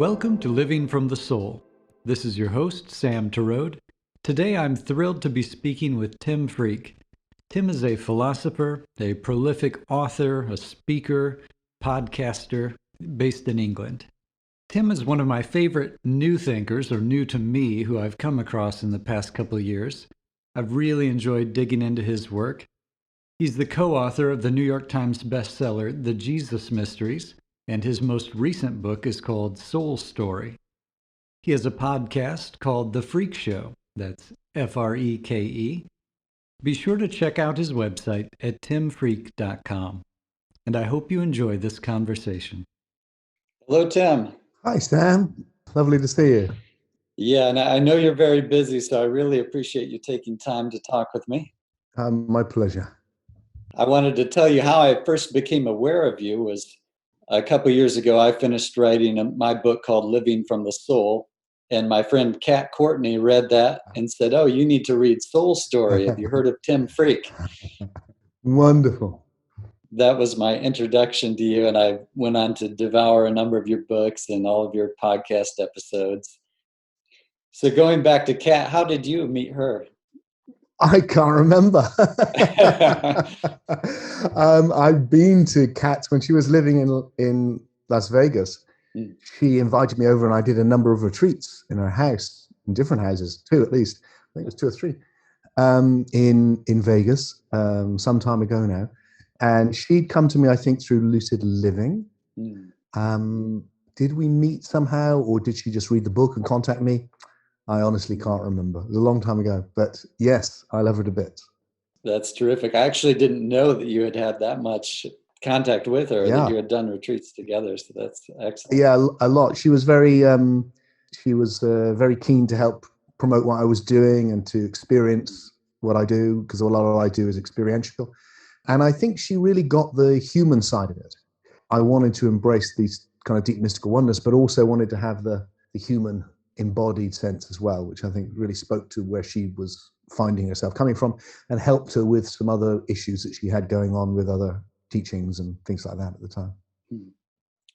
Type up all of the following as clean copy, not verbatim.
Welcome to Living from the Soul. This is your host, Sam Terode. Today I'm thrilled to be speaking with Tim Freke. Tim is a philosopher, a prolific author, a speaker, podcaster based in England. Tim is one of my favorite new thinkers, or new to me, who I've come across in the past couple of years. I've really enjoyed digging into his work. He's the co-author of the New York Times bestseller, The Jesus Mysteries, and his most recent book is called Soul Story. He has a podcast called The Freke Show, that's Freke. Be sure to check out his website at timfreke.com. And I hope you enjoy this conversation. Hello, Tim. Hi, Sam. Lovely to see you. Yeah, and I know you're very busy, so I really appreciate you taking time to talk with me. My pleasure. I wanted to tell you how I first became aware of you was a couple of years ago. I finished writing my book called Living from the Soul, and my friend Kat Courtney read that and said, "Oh, you need to read Soul Story. Have you heard of Tim Freke?" Wonderful. That was my introduction to you, and I went on to devour a number of your books and all of your podcast episodes. So going back to Kat, how did you meet her? I can't remember. I've been to Kat when she was living in Las Vegas. Mm. She invited me over and I did a number of retreats in her house, in different houses, two at least. I think it was two or three, in Vegas, some time ago now. And she'd come to me, I think, through Lucid Living. Mm. Did we meet somehow, or did she just read the book and contact me? I honestly can't remember. It was a long time ago. But yes, I love her to bits. That's terrific. I actually didn't know that you had had that much contact with her, Yeah. that you had done retreats together. So that's excellent. Yeah, a lot. She was very keen to help promote what I was doing and to experience what I do, because a lot of what I do is experiential. And I think she really got the human side of it. I wanted to embrace these kind of deep mystical oneness, but also wanted to have the human embodied sense as well, which I think really spoke to where she was finding herself coming from and helped her with some other issues that she had going on with other teachings and things like that at the time.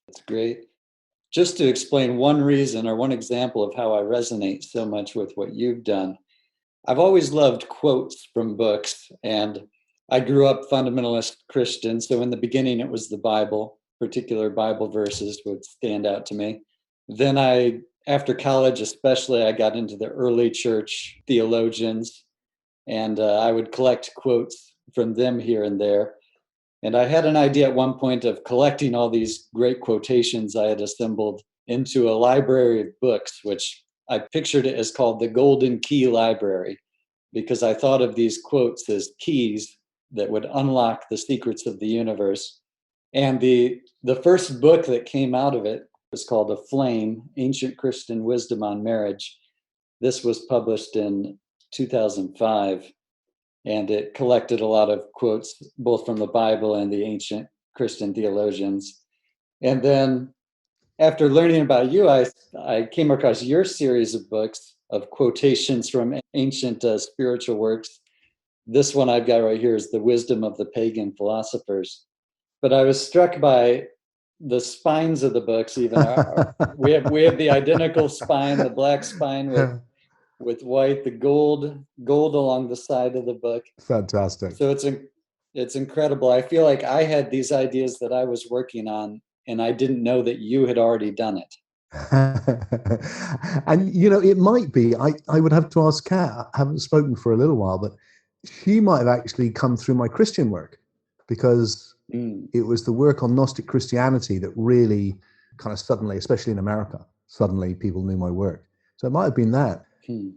That's great. Just to explain one reason or one example of how I resonate so much with what you've done, I've always loved quotes from books, and I grew up fundamentalist Christian. So in the beginning, it was the Bible. Particular Bible verses would stand out to me. Then after college especially, I got into the early church theologians, and I would collect quotes from them here and there. And I had an idea at one point of collecting all these great quotations I had assembled into a library of books, which I pictured it as called the Golden Key Library, because I thought of these quotes as keys that would unlock the secrets of the universe. And the first book that came out of it was called A Flame, Ancient Christian Wisdom on Marriage. This was published in 2005, and it collected a lot of quotes, both from the Bible and the ancient Christian theologians. And then after learning about you, I came across your series of books of quotations from ancient spiritual works. This one I've got right here is The Wisdom of the Pagan Philosophers. But I was struck by the spines of the books. Even we have the identical spine, the black spine with white, the gold along the side of the book. Fantastic. So it's incredible. I feel like I had these ideas that I was working on, and I didn't know that you had already done it. And it might be, I would have to ask Kat. I haven't spoken for a little while, but she might have actually come through my Christian work, because it was the work on Gnostic Christianity that really kind of suddenly, especially in America, suddenly people knew my work. So it might have been that.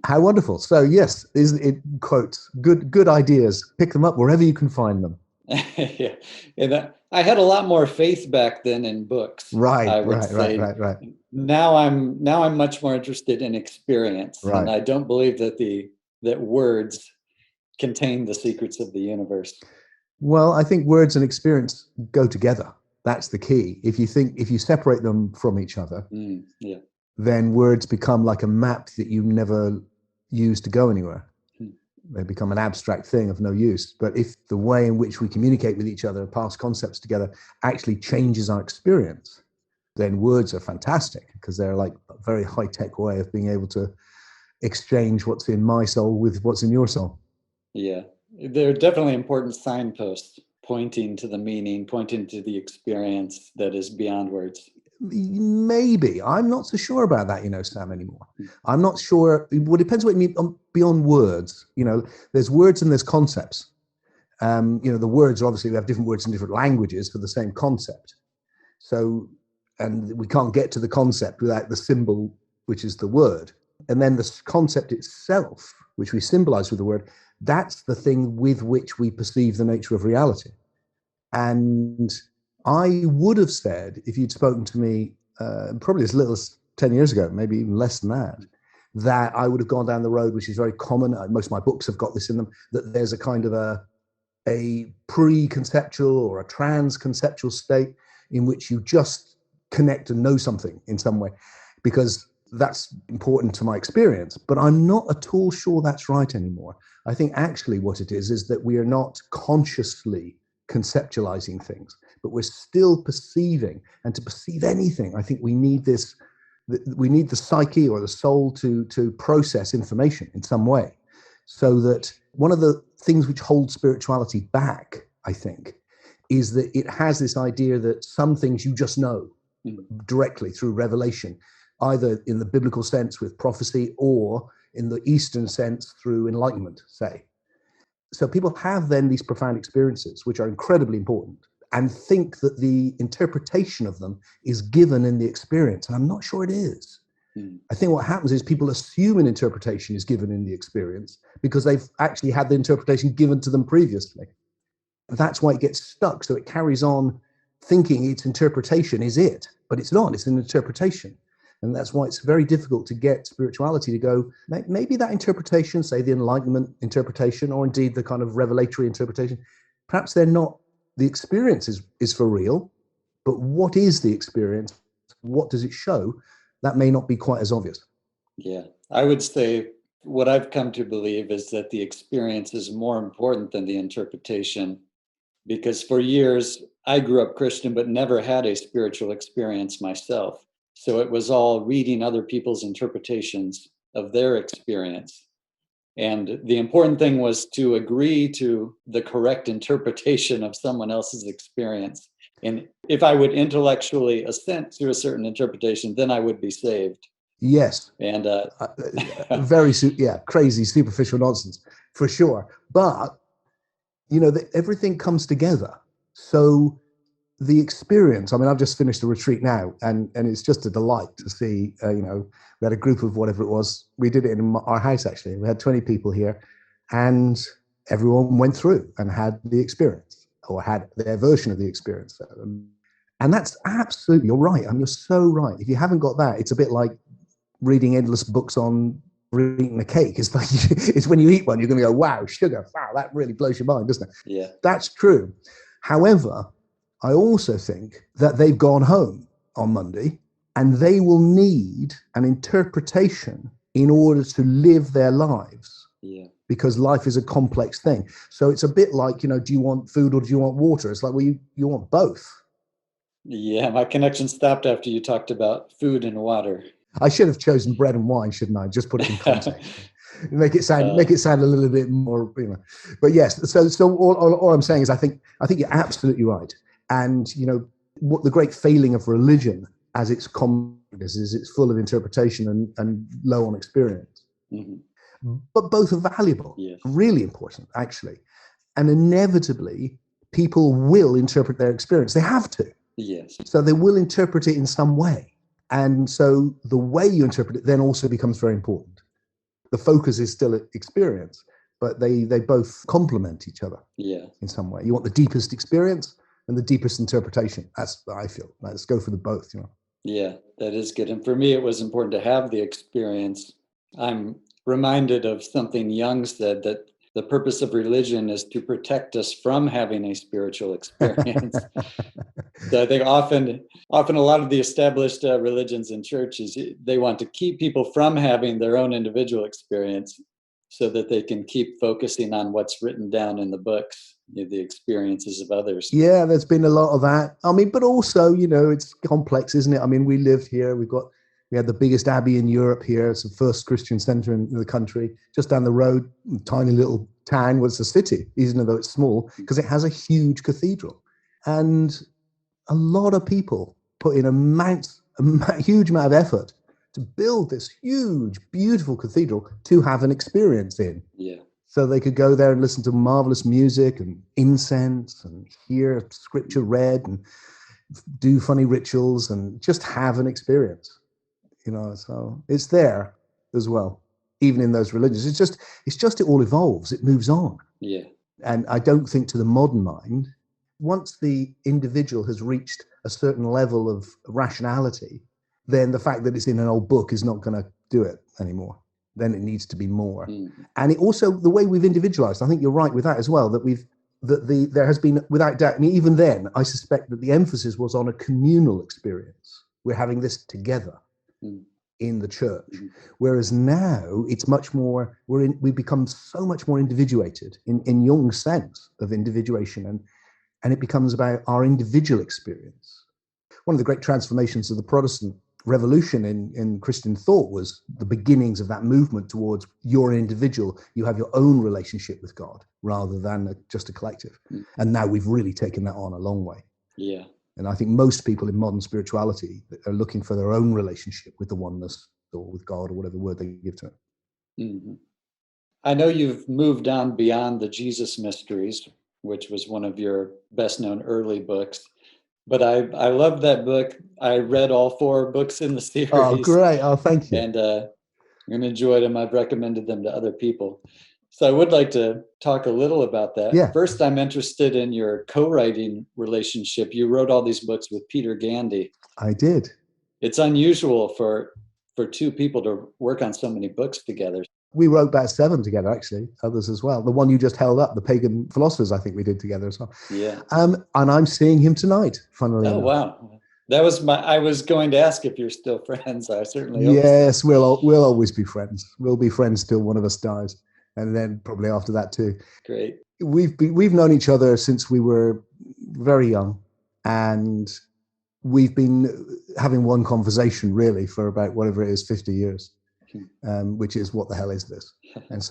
How wonderful. So yes, it quotes, good ideas. Pick them up wherever you can find them. Yeah. And I had a lot more faith back then in books. Right. Now I'm much more interested in experience. Right. And I don't believe that words contain the secrets of the universe. Well, I think words and experience go together. That's the key. If you separate them from each other, then words become like a map that you never use to go anywhere. They become an abstract thing of no use. But if the way in which we communicate with each other, pass concepts together, actually changes our experience, then words are fantastic because they're like a very high-tech way of being able to exchange what's in my soul with what's in your soul. Yeah, they're definitely important signposts pointing to the meaning, pointing to the experience that is beyond words. Maybe. I'm not so sure about that, Sam, anymore. I'm not sure. Well, it depends what you mean beyond words. There's words and there's concepts. The words, obviously, we have different words in different languages for the same concept. So, and we can't get to the concept without the symbol, which is the word. And then the concept itself, which we symbolize with the word, that's the thing with which we perceive the nature of reality. And I would have said, if you'd spoken to me probably as little as 10 years ago, maybe even less than that I would have gone down the road, which is very common. Most of my books have got this in them, that there's a kind of a pre-conceptual or a trans-conceptual state in which you just connect and know something in some way, because that's important to my experience. But I'm not at all sure that's right anymore. I think actually what it is that we are not consciously conceptualizing things, but we're still perceiving. And to perceive anything, I think we need this. We need the psyche or the soul to process information in some way. So that one of the things which holds spirituality back, I think, is that it has this idea that some things you just know directly through revelation, either in the biblical sense with prophecy or in the Eastern sense through enlightenment, say. So people have then these profound experiences, which are incredibly important, and think that the interpretation of them is given in the experience. And I'm not sure it is. I think what happens is people assume an interpretation is given in the experience because they've actually had the interpretation given to them previously. That's why it gets stuck. So it carries on thinking its interpretation is it, but it's not. It's an interpretation. And that's why it's very difficult to get spirituality to go, maybe that interpretation, say the Enlightenment interpretation, or indeed the kind of revelatory interpretation, perhaps they're not, the experience is for real, but what is the experience? What does it show? That may not be quite as obvious. Yeah, I would say what I've come to believe is that the experience is more important than the interpretation, because for years I grew up Christian but never had a spiritual experience myself. So it was all reading other people's interpretations of their experience. And the important thing was to agree to the correct interpretation of someone else's experience. And if I would intellectually assent to a certain interpretation, then I would be saved. Yes. And crazy, superficial nonsense, for sure. But, everything comes together. So the experience, I've just finished a retreat now, and it's just a delight to see, we had a group of whatever it was. We did it in our house, actually. We had 20 people here, and everyone went through and had the experience, or had their version of the experience. And that's absolutely, you're right. You're so right. If you haven't got that, it's a bit like reading endless books on eating a cake. It's like, it's when you eat one, you're going to go, wow, sugar. Wow, that really blows your mind, doesn't it? Yeah. That's true. However, I also think that they've gone home on Monday and they will need an interpretation in order to live their lives. Yeah. Because life is a complex thing. So it's a bit like, do you want food or do you want water? It's like, well, you want both. Yeah, my connection stopped after you talked about food and water. I should have chosen bread and wine, shouldn't I? Just put it in context. make it sound a little bit more, But yes, so all I'm saying is I think you're absolutely right. And what the great failing of religion as it's is it's full of interpretation and low on experience. Mm-hmm. But both are valuable, yes. Really important, actually. And inevitably, people will interpret their experience. They have to. Yes. So they will interpret it in some way. And so the way you interpret it then also becomes very important. The focus is still experience, but they both complement each other. Yeah. In some way. You want the deepest experience and the deepest interpretation. That's what I feel. Let's go for the both, Yeah, that is good. And for me, it was important to have the experience. I'm reminded of something Jung said, that the purpose of religion is to protect us from having a spiritual experience. So I think often a lot of the established religions and churches, they want to keep people from having their own individual experience so that they can keep focusing on what's written down in the books. the experiences of others. Yeah, there's been a lot of that. I mean, but also, it's complex, isn't it? I mean, we live here. We had the biggest abbey in Europe here. It's the first Christian center in the country. Just down the road, tiny little town was a city, even though it's small, because it has a huge cathedral. And a lot of people put in a huge amount of effort to build this huge, beautiful cathedral to have an experience in. Yeah. So they could go there and listen to marvelous music and incense and hear scripture read and do funny rituals and just have an experience. So it's there as well, even in those religions. It all evolves. It moves on. Yeah. And I don't think to the modern mind, once the individual has reached a certain level of rationality, then the fact that it's in an old book is not going to do it anymore. Then it needs to be more. And it also, the way we've individualized, I think you're right with that as well, there has been, without doubt, I mean, even then, I suspect that the emphasis was on a communal experience. We're having this together in the church. Whereas now it's much more, we've become so much more individuated in Jung's sense of individuation, and it becomes about our individual experience. One of the great transformations of the Protestant revolution in Christian thought was the beginnings of that movement towards your individual. You have your own relationship with God rather than just a collective. And now we've really taken that on a long way. Yeah. And I think most people in modern spirituality are looking for their own relationship with the oneness or with God or whatever word they give to it. Mm-hmm. I know you've moved on beyond the Jesus Mysteries, which was one of your best known early books. But I love that book. I read all 4 books in the series. Oh, great. Oh, thank you. And enjoyed them. I've recommended them to other people. So I would like to talk a little about that. Yeah. First, I'm interested in your co-writing relationship. You wrote all these books with Peter Gandy. I did. It's unusual for 2 people to work on so many books together. We wrote about 7 together, actually, others as well. The one you just held up, the Pagan Philosophers, I think we did together as well. Yeah. And I'm seeing him tonight, funnily enough. Oh, wow. That was I was going to ask if you're still friends. I certainly hope Yes, we'll always be friends. We'll be friends till one of us dies. And then probably after that too. Great. We've known each other since we were very young. And we've been having one conversation really for about whatever it is, 50 years. Which is, what the hell is this? And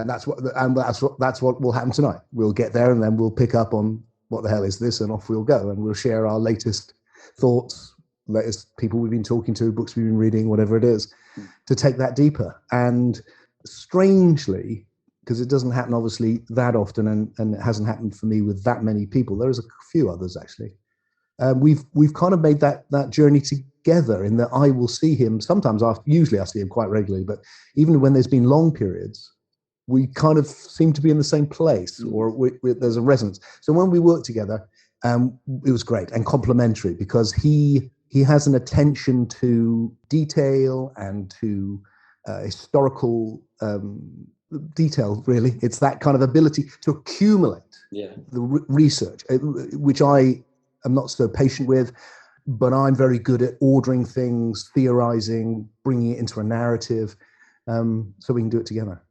that's what will happen tonight. We'll get there and then we'll pick up on what the hell is this, and off we'll go, and we'll share our latest thoughts, latest people we've been talking to, books we've been reading, whatever it is, to take that deeper. And strangely, because it doesn't happen obviously that often, and it hasn't happened for me with that many people, there's a few others actually. We've kind of made that journey together, in that I will see him sometimes usually I see him quite regularly, but even when there's been long periods, we kind of seem to be in the same place, or there's a resonance. So when we work together, it was great and complementary, because he has an attention to detail and to historical detail, really. It's that kind of ability to accumulate the research, which I'm not so patient with, but I'm very good at ordering things, theorizing, bringing it into a narrative, so we can do it together.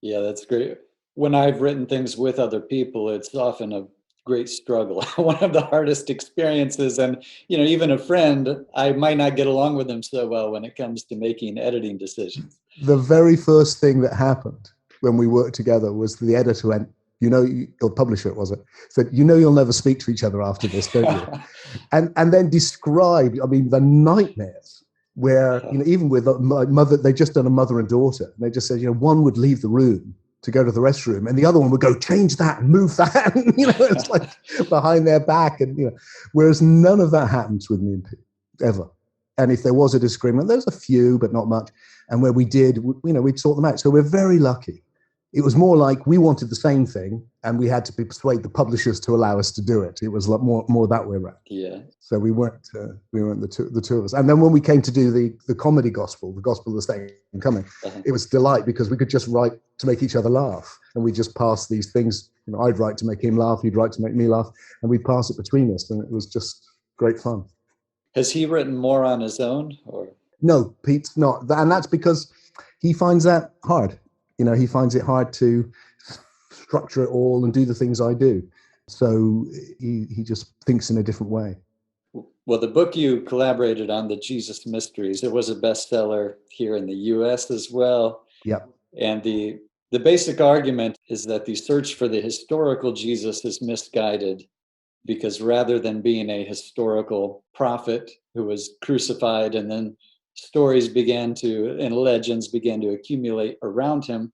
Yeah, that's great. When I've written things with other people, it's often a great struggle. One of the hardest experiences, and even a friend, I might not get along with them so well when it comes to making editing decisions. The very first thing that happened when we worked together was the editor went, your publisher, was it, said, you'll never speak to each other after this, don't you? and then described, the nightmares where, even with my mother, they just done a mother and daughter. And they just said, one would leave the room to go to the restroom, and the other one would go, change that and move that. And, it's like behind their back. And, whereas none of that happens with me ever. And if there was a disagreement, there's a few, but not much. And where we did, we'd sort them out. So we're very lucky. It was more like we wanted the same thing, and we had to persuade the publishers to allow us to do it. It was like more that way around. Yeah. So we weren't the two of us. And then when we came to do the comedy gospel, the gospel of the second coming, it was delight, because we could just write to make each other laugh, and we just pass these things. I'd write to make him laugh, he'd write to make me laugh, and we'd pass it between us, and it was just great fun. Has he written more on his own, or? No, Pete's not, and that's because he finds that hard. He finds it hard to structure it all and do the things I do. So he just thinks in a different way. Well, the book you collaborated on, The Jesus Mysteries, it was a bestseller here in the US as well. Yeah. And the basic argument is that the search for the historical Jesus is misguided, because rather than being a historical prophet who was crucified and then stories and legends began to accumulate around him,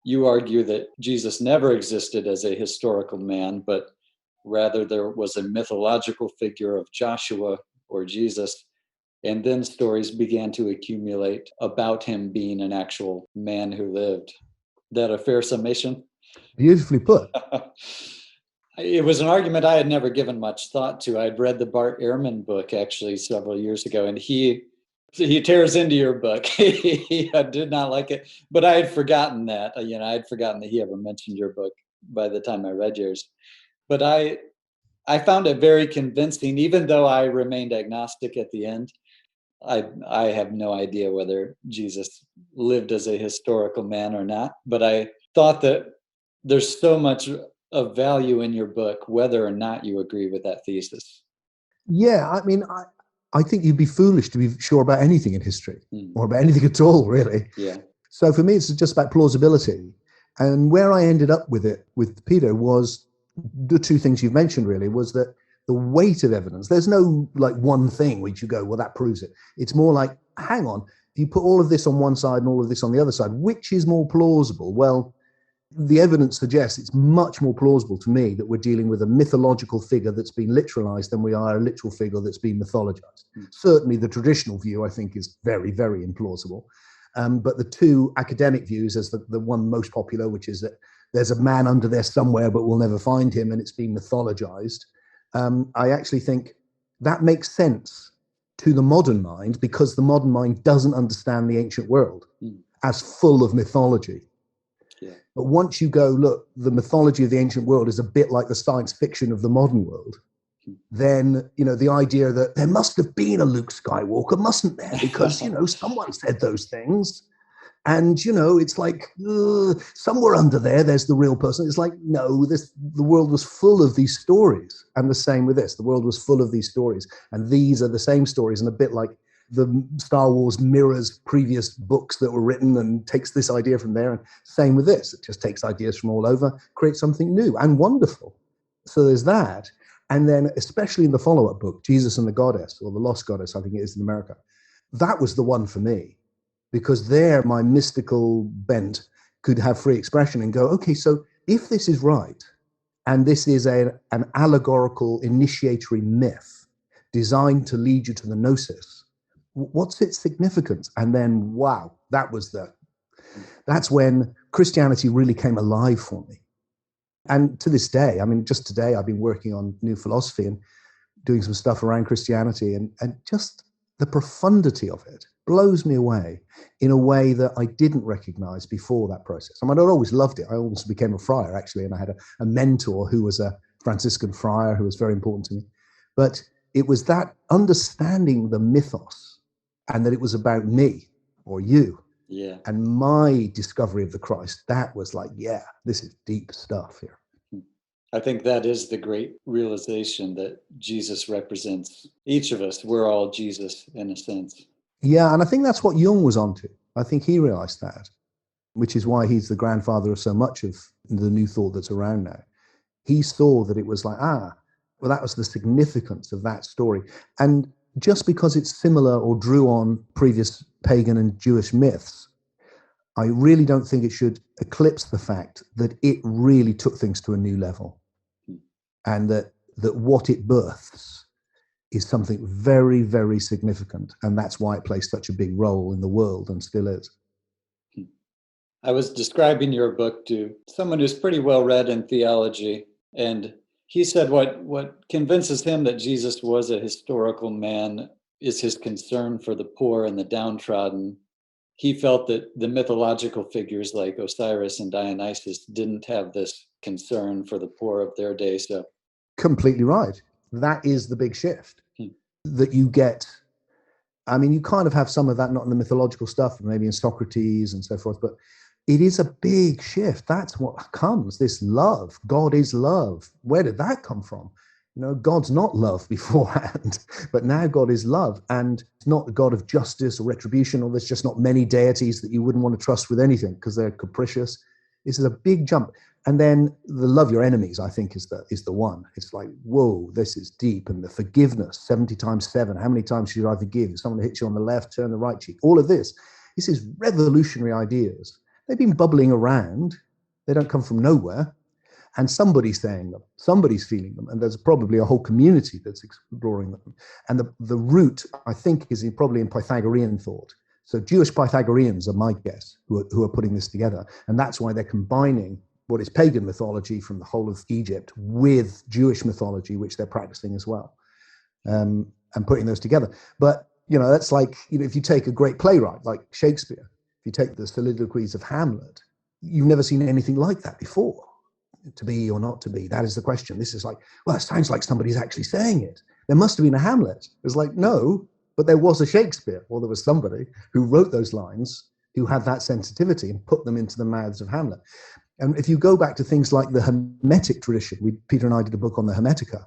you argue that Jesus never existed as a historical man, but rather there was a mythological figure of Joshua or Jesus, and then stories began to accumulate about him being an actual man who lived. That a fair summation? Beautifully put. It was an argument I had never given much thought to. I'd read the Bart Ehrman book actually several years ago, and he tears into your book. He did not like it, but I had forgotten that. I had forgotten that he ever mentioned your book by the time I read yours. But I found it very convincing, even though I remained agnostic at the end. I have no idea whether Jesus lived as a historical man or not, but I thought that there's so much of value in your book, whether or not you agree with that thesis. Yeah, I mean, I think you'd be foolish to be sure about anything in history or about anything at all, really. Yeah. So for me, it's just about plausibility. And where I ended up with it, with Peter, was the two things you've mentioned, really, was that the weight of evidence. There's no like one thing which you go, well, that proves it. It's more like, hang on, you put all of this on one side and all of this on the other side, which is more plausible? Well, the evidence suggests it's much more plausible to me that we're dealing with a mythological figure that's been literalized than we are a literal figure that's been mythologized. Certainly the traditional view, I think, is very, very implausible. But the two academic views, as the one most popular, which is that there's a man under there somewhere, but we'll never find him, and it's been mythologized. I actually think that makes sense to the modern mind, because the modern mind doesn't understand the ancient world as full of mythology. Yeah. But once you go, look, the mythology of the ancient world is a bit like the science fiction of the modern world, then, the idea that there must have been a Luke Skywalker, mustn't there? Because, someone said those things. And, it's like, somewhere under there's the real person. It's like, no, the world was full of these stories. And the same with this. The world was full of these stories. And these are the same stories. And a bit like the Star Wars mirrors previous books that were written and takes this idea from there. And same with this. It just takes ideas from all over, creates something new and wonderful. So there's that. And then especially in the follow-up book, Jesus and the Goddess, or the Lost Goddess, I think it is in America, that was the one for me. Because there, my mystical bent could have free expression and go, okay, so if this is right, and this is an allegorical initiatory myth designed to lead you to the gnosis, what's its significance? And then, wow, that's when Christianity really came alive for me. And to this day, I mean, just today, I've been working on new philosophy and doing some stuff around Christianity, and just the profundity of it blows me away in a way that I didn't recognize before that process. I mean, I always loved it. I almost became a friar, actually, and I had a mentor who was a Franciscan friar who was very important to me. But it was that understanding the mythos, and that it was about me or you. Yeah. And my discovery of the Christ, that was like, yeah, this is deep stuff here. I think that is the great realization, that Jesus represents each of us. We're all Jesus in a sense. Yeah, and I think that's what Jung was onto. I think he realized that, which is why he's the grandfather of so much of the new thought that's around now. He saw that it was like, well, that was the significance of that story. And just because it's similar or drew on previous pagan and Jewish myths, I really don't think it should eclipse the fact that it really took things to a new level, and that what it births is something very, very significant. And that's why it plays such a big role in the world and still is. I was describing your book to someone who's pretty well read in theology, and he said what convinces him that Jesus was a historical man is his concern for the poor and the downtrodden. He felt that the mythological figures like Osiris and Dionysus didn't have this concern for the poor of their day. So completely right. That is the big shift that you get. I mean, you kind of have some of that, not in the mythological stuff, maybe in Socrates and so forth, but it is a big shift. That's what comes, this love. God is love. Where did that come from? God's not love beforehand, but now God is love. And it's not a God of justice or retribution, or there's just not many deities that you wouldn't want to trust with anything because they're capricious. This is a big jump. And then the love your enemies, I think, is the one. It's like, whoa, this is deep. And the forgiveness, 70 times 7. How many times should I forgive? If someone hits you on the left, turn the right cheek. All of this is revolutionary ideas. They've been bubbling around. They don't come from nowhere. And somebody's saying them, somebody's feeling them, and there's probably a whole community that's exploring them. And the root, I think, is probably in Pythagorean thought. So Jewish Pythagoreans are my guess who are putting this together. And that's why they're combining what is pagan mythology from the whole of Egypt with Jewish mythology, which they're practicing as well, and putting those together. But, that's like, if you take a great playwright like Shakespeare, if you take the soliloquies of Hamlet, you've never seen anything like that before. To be or not to be, that is the question. This is like, well, it sounds like somebody's actually saying it. There must have been a Hamlet. It's like, no, but there was a Shakespeare, or there was somebody who wrote those lines, who had that sensitivity and put them into the mouths of Hamlet. And if you go back to things like the Hermetic tradition, Peter and I did a book on the Hermetica,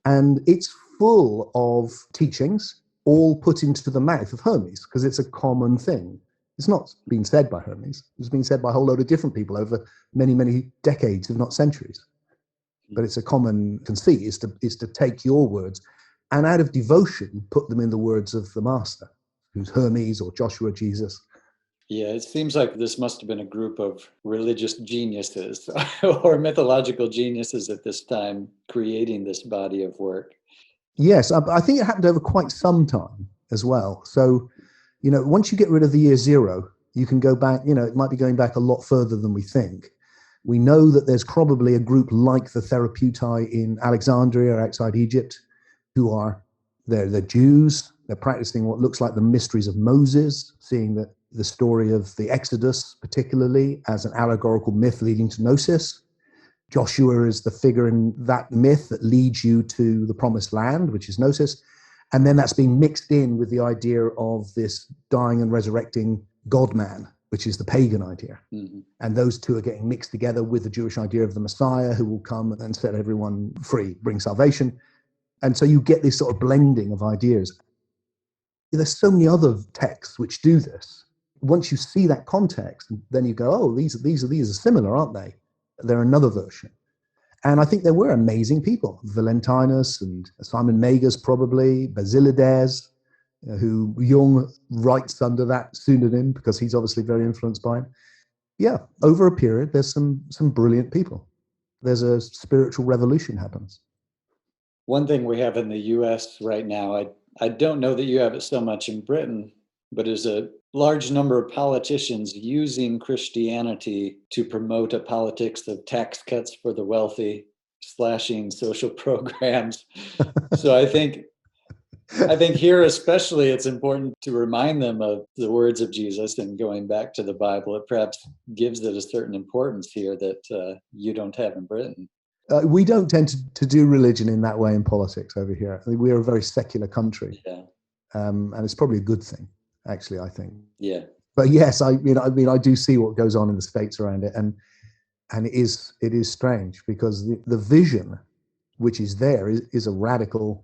and it's full of teachings all put into the mouth of Hermes, because it's a common thing. It's not been said by Hermes. It's been said by a whole load of different people over many, many decades, if not centuries. But it's a common conceit, is to take your words and out of devotion, put them in the words of the master, who's Hermes or Joshua, Jesus. Yeah, it seems like this must have been a group of religious geniuses or mythological geniuses at this time creating this body of work. Yes, I think it happened over quite some time as well. So, once you get rid of the year 0, you can go back, it might be going back a lot further than we think. We know that there's probably a group like the Therapeutai in Alexandria outside Egypt who they're Jews. They're practicing what looks like the mysteries of Moses, seeing that the story of the Exodus, particularly as an allegorical myth leading to Gnosis. Joshua is the figure in that myth that leads you to the promised land, which is Gnosis. And then that's being mixed in with the idea of this dying and resurrecting God-man, which is the pagan idea. Mm-hmm. And those two are getting mixed together with the Jewish idea of the Messiah who will come and set everyone free, bring salvation. And so you get this sort of blending of ideas. There's so many other texts which do this. Once you see that context, then you go, oh, these are similar, aren't they? They're another version. And I think there were amazing people, Valentinus and Simon Magus probably, Basilides, who Jung writes under that pseudonym because he's obviously very influenced by it. Yeah, over a period, there's some brilliant people. There's a spiritual revolution happens. One thing we have in the US right now, I don't know that you have it so much in Britain, but is a large number of politicians using Christianity to promote a politics of tax cuts for the wealthy, slashing social programs. So I think here especially it's important to remind them of the words of Jesus and going back to the Bible. It perhaps gives it a certain importance here that you don't have in Britain. We don't tend to do religion in that way in politics over here. I mean, we are a very secular country, and it's probably a good thing, actually, I think. Yeah. But yes, I do see what goes on in the States around it, and it is strange because the vision which is there is a radical.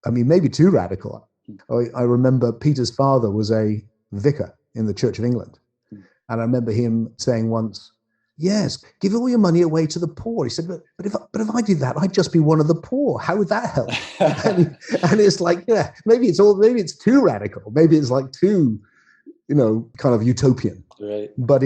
I mean, maybe too radical. I remember Peter's father was a vicar in the Church of England, and I remember him saying once, yes, give all your money away to the poor. He said, but if I did that, I'd just be one of the poor. How would that help? and it's like, yeah, maybe it's too radical. Maybe it's like too, kind of utopian. Right. But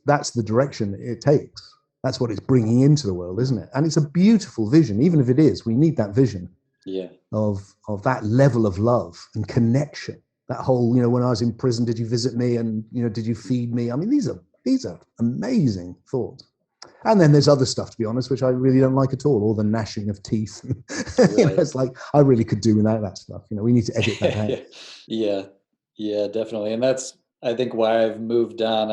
that's the direction it takes. That's what it's bringing into the world, isn't it? And it's a beautiful vision. Even if it is, we need that vision. Yeah. Of that level of love and connection. That whole, when I was in prison, did you visit me? And, did you feed me? I mean, these are amazing thoughts. And then there's other stuff, to be honest, which I really don't like at all the gnashing of teeth. Right. It's like, I really could do without that stuff. We need to edit that out. Yeah, definitely. And that's, I think, why I've moved on.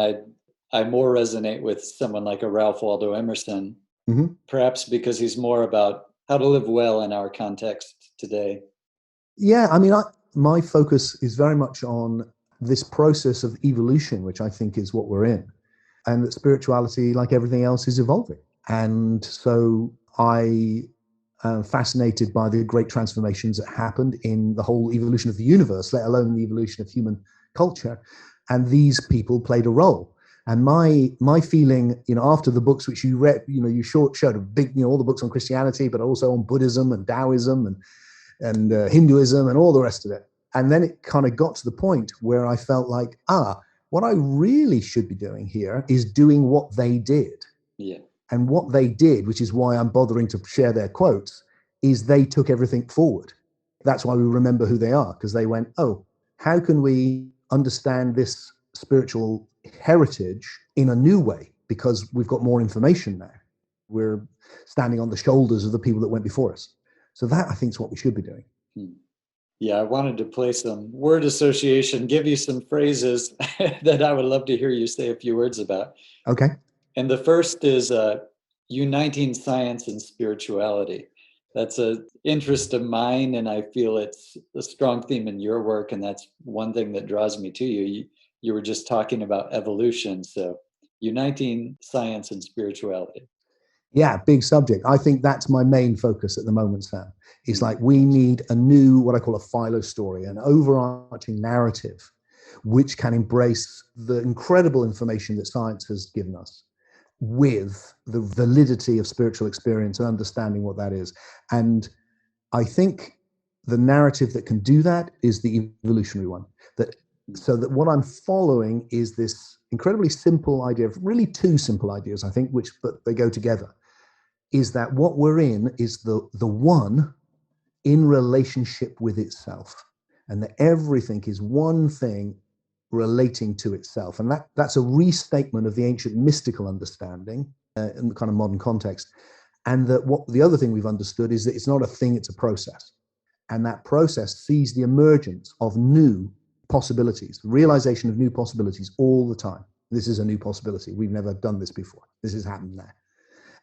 I more resonate with someone like a Ralph Waldo Emerson, mm-hmm. perhaps because he's more about how to live well in our context today. Yeah, I mean, my focus is very much on this process of evolution, which I think is what we're in. and that spirituality, like everything else, is evolving. And so I am fascinated by the great transformations that happened in the whole evolution of the universe, let alone the evolution of human culture. And these people played a role. And my feeling, after the books which you read, you showed a big, all the books on Christianity, but also on Buddhism and Taoism and Hinduism and all the rest of it. And then it kind of got to the point where I felt like, what I really should be doing here is doing what they did. Yeah. And what they did, which is why I'm bothering to share their quotes, is they took everything forward. That's why we remember who they are, because they went, how can we understand this spiritual heritage in a new way? Because we've got more information now. We're standing on the shoulders of the people that went before us. So that, I think, is what we should be doing. Yeah, I wanted to play some word association, give you some phrases that I would love to hear you say a few words about. Okay. And the first is uniting science and spirituality. That's an interest of mine, and I feel it's a strong theme in your work, and that's one thing that draws me to you. You were just talking about evolution, so uniting science and spirituality. Yeah, big subject. I think that's my main focus at the moment, Sam. It's like we need a new, what I call a philo story, an overarching narrative, which can embrace the incredible information that science has given us with the validity of spiritual experience and understanding what that is. And I think the narrative that can do that is the evolutionary one. So that what I'm following is this incredibly simple idea, really two simple ideas, I think, but they go together, is that what we're in is the one in relationship with itself, and that everything is one thing relating to itself. And that's a restatement of the ancient mystical understanding in the kind of modern context. And that what the other thing we've understood is that it's not a thing, it's a process. And that process sees the emergence of new possibilities, realization of new possibilities all the time. This is a new possibility. We've never done this before. This has happened now.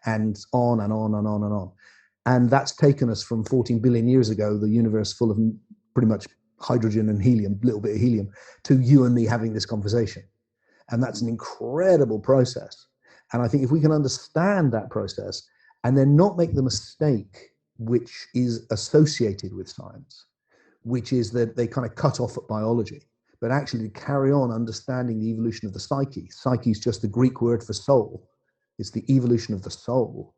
And on and on and on and on. And that's taken us from 14 billion years ago, the universe full of pretty much hydrogen and helium, a little bit of helium, to you and me having this conversation. And that's an incredible process. And I think if we can understand that process and then not make the mistake which is associated with science, which is that they kind of cut off at biology, but actually carry on understanding the evolution of the psyche. Psyche is just the Greek word for soul. It's the evolution of the soul,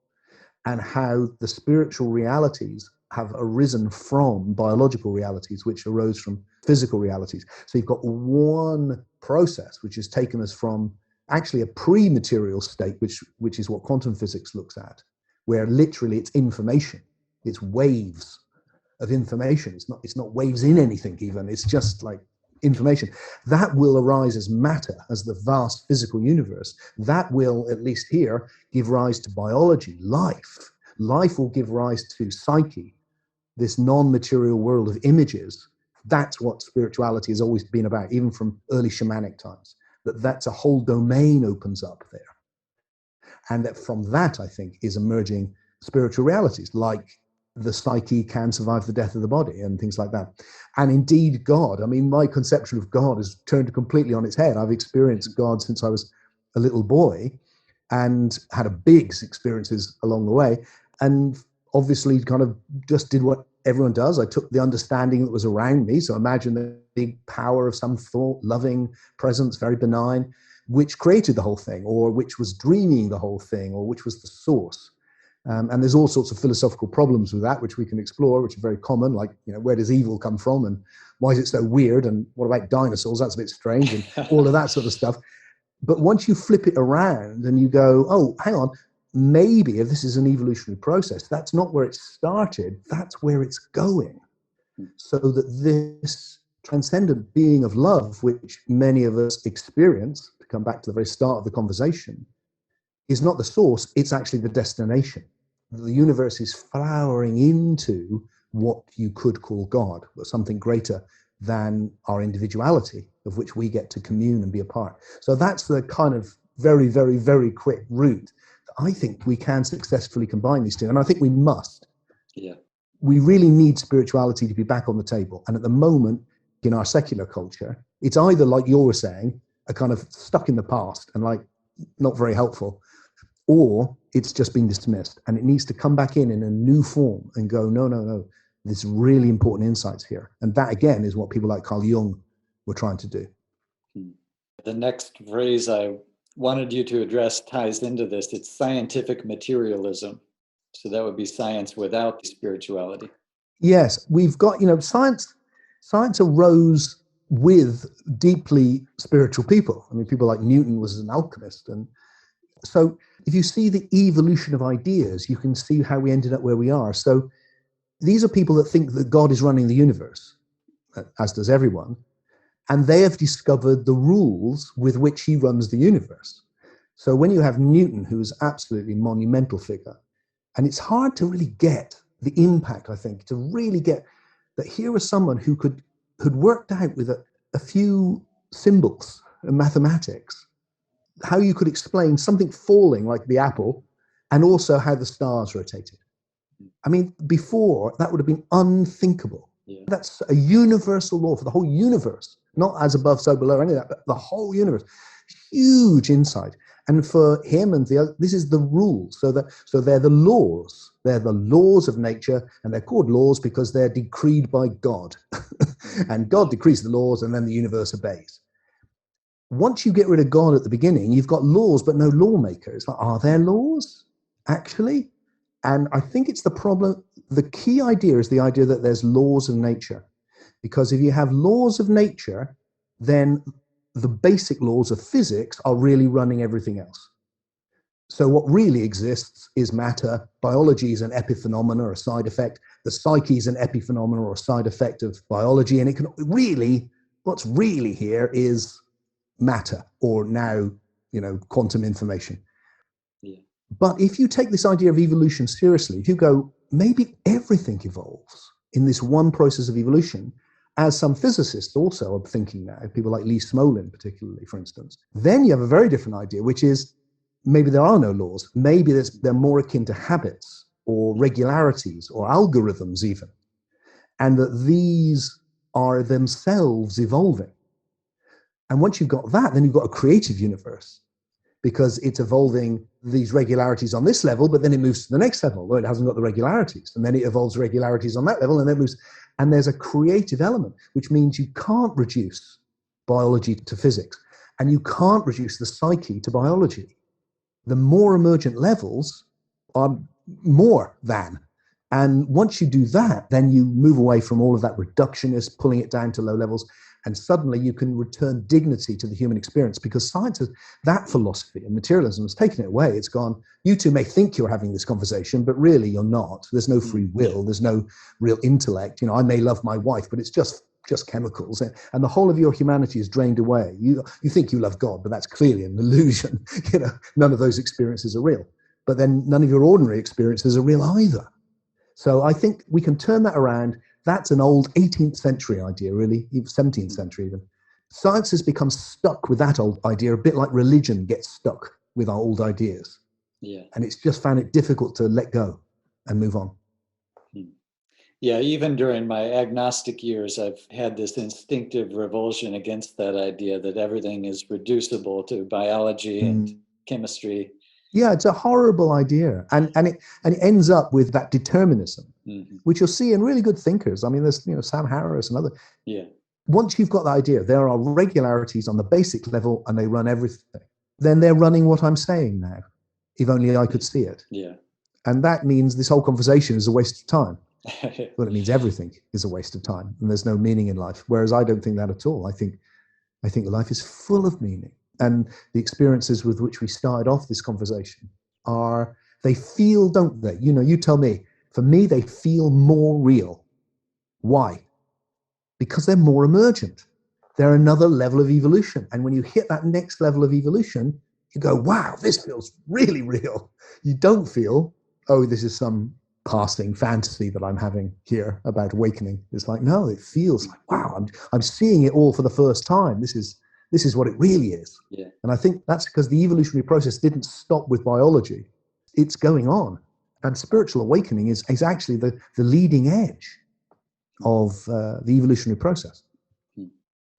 and how the spiritual realities have arisen from biological realities, which arose from physical realities. So you've got one process which has taken us from actually a pre-material state, which is what quantum physics looks at, where literally it's information, it's waves of information. It's not waves in anything even. It's just like information. That will arise as matter, as the vast physical universe. That will, at least here, give rise to biology, life. Life will give rise to psyche, this non-material world of images. That's what spirituality has always been about, even from early shamanic times. That's a whole domain opens up there. And that from that, I think, is emerging spiritual realities, like the psyche can survive the death of the body and things like that. And indeed, God, I mean, my conception of God has turned completely on its head. I've experienced God since I was a little boy and had a big experiences along the way. And obviously kind of just did what everyone does. I took the understanding that was around me. So imagine the big power of some thought, loving presence, very benign, which created the whole thing, or which was dreaming the whole thing, or which was the source. And there's all sorts of philosophical problems with that, which we can explore, which are very common, like, where does evil come from and why is it so weird? And what about dinosaurs? That's a bit strange, and all of that sort of stuff. But once you flip it around and you go, oh, hang on, maybe if this is an evolutionary process, that's not where it started, that's where it's going. So that this transcendent being of love, which many of us experience, to come back to the very start of the conversation, is not the source, it's actually the destination. The universe is flowering into what you could call God, or something greater than our individuality, of which we get to commune and be a part. So that's the kind of very, very, very quick route. I think we can successfully combine these two, and I think we must. Yeah. We really need spirituality to be back on the table. And at the moment, in our secular culture, it's either, like you were saying, a kind of stuck in the past and like, not very helpful, or it's just been dismissed and it needs to come back in a new form and go, no, no, no, there's really important insights here. And that, again, is what people like Carl Jung were trying to do. The next phrase I wanted you to address ties into this. It's scientific materialism. So that would be science without spirituality. Yes, we've got, science arose with deeply spiritual people. I mean, people like Newton was an alchemist. And so if you see the evolution of ideas, you can see how we ended up where we are. So these are people that think that God is running the universe, as does everyone. And they have discovered the rules with which he runs the universe. So when you have Newton, who's absolutely monumental figure, and it's hard to really get the impact, I think, to really get that here was someone who'd worked out with a few symbols and mathematics, how you could explain something falling like the apple, and also how the stars rotated. I mean, before, that would have been unthinkable. Yeah. That's a universal law for the whole universe, not as above, so below, any of that, but the whole universe. Huge insight. And for him and the other, this is the rule. So they're the laws. They're the laws of nature, and they're called laws because they're decreed by God. And God decrees the laws, and then the universe obeys. Once you get rid of God at the beginning, you've got laws, but no lawmaker. It's like, are there laws, actually? And I think it's the problem. The key idea is the idea that there's laws of nature. Because if you have laws of nature, then the basic laws of physics are really running everything else. So what really exists is matter. Biology is an epiphenomena or a side effect. The psyche is an epiphenomena or a side effect of biology. And it can really, what's really here is matter, or now, quantum information. Yeah. But if you take this idea of evolution seriously, if you go, maybe everything evolves in this one process of evolution, as some physicists also are thinking now, people like Lee Smolin particularly, for instance, then you have a very different idea, which is maybe there are no laws. Maybe they're more akin to habits or regularities or algorithms even, and that these are themselves evolving. And once you've got that, then you've got a creative universe, because it's evolving these regularities on this level, but then it moves to the next level where it hasn't got the regularities. And then it evolves regularities on that level, and then it moves. And there's a creative element, which means you can't reduce biology to physics, and you can't reduce the psyche to biology. The more emergent levels are more than. And once you do that, then you move away from all of that reductionist, pulling it down to low levels. And suddenly you can return dignity to the human experience, because science has, that philosophy and materialism has taken it away. It's gone, you two may think you're having this conversation, but really you're not. There's no free will. There's no real intellect. I may love my wife, but it's just chemicals. And the whole of your humanity is drained away. You think you love God, but that's clearly an illusion. None of those experiences are real. But then none of your ordinary experiences are real either. So I think we can turn that around. That's an old 18th century idea, really, 17th century even. Science has become stuck with that old idea, a bit like religion gets stuck with our old ideas. Yeah. And it's just found it difficult to let go and move on. Yeah, even during my agnostic years, I've had this instinctive revulsion against that idea that everything is reducible to biology and chemistry. Yeah, it's a horrible idea. And it ends up with that determinism, which you'll see in really good thinkers. I mean, there's Sam Harris and other. Yeah. Once you've got the idea, there are regularities on the basic level and they run everything, then they're running what I'm saying now. If only I could see it. Yeah. And that means this whole conversation is a waste of time. Well, it means everything is a waste of time and there's no meaning in life. Whereas I don't think that at all. I think life is full of meaning. And the experiences with which we started off this conversation they feel, don't they? You tell me. For me, they feel more real. Why? Because they're more emergent. They're another level of evolution. And when you hit that next level of evolution, you go, wow, this feels really real. You don't feel, oh, this is some passing fantasy that I'm having here about awakening. It's like, no, it feels like, wow, I'm seeing it all for the first time. This is what it really is. Yeah. And I think that's because the evolutionary process didn't stop with biology. It's going on. And spiritual awakening is actually the leading edge of the evolutionary process.